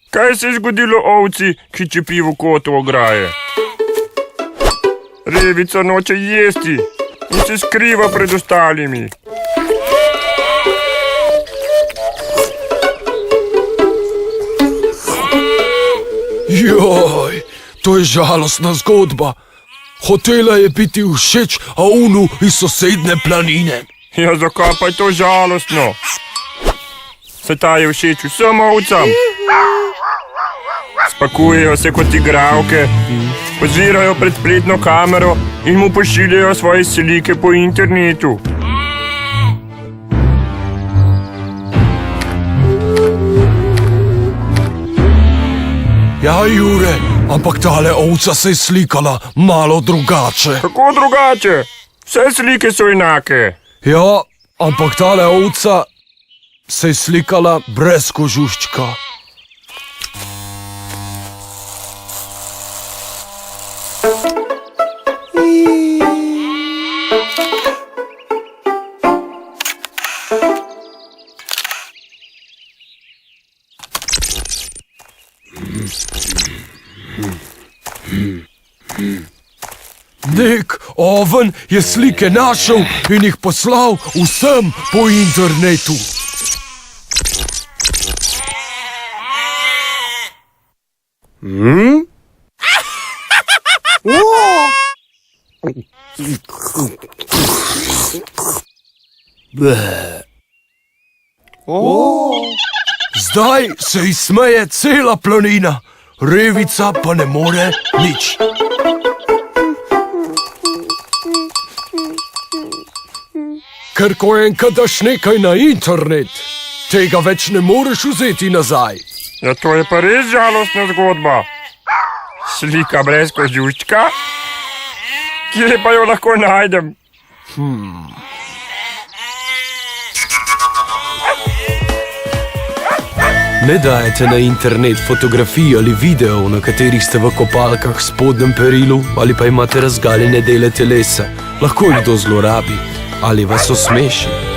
Kaj se je zgodilo ovci, ki čepi v kotu ograje? Revica noče jesti in se skriva pred ostalimi. Joj, to je žalostna zgodba. Hotela je biti všeč Aunu iz sosedne planine. Ja, zakaj pa je to žalostno? Se ta je všeč vsem ovcam. Spakujejo se kot igralke, pozirajo pred spletno kamero in mu pošiljajo svoje slike po internetu. Ja, Jure, ampak tale ovca se je slikala malo drugače. Kako drugače? Vse slike so enake. Ja, ampak tale ovca se je slikala brez kožuščka. Nek oven je slike našel in jih poslal vsem po internetu. Zdaj se ji smeje cela planina, Revica pa ne more nič. Ker ko enkrat daš nekaj na internet, tega več ne moreš vzeti nazaj. Ja, to je pa res žalostna zgodba. Slika brez kožuščka? Kje pa jo lahko najdem? Ne dajete na internet fotografij ali videov, na katerih ste v kopalkah, spodnjem perilu ali pa imate razgaljene dele telesa. Lahko jih kdo zlorabi ali vas osmeši.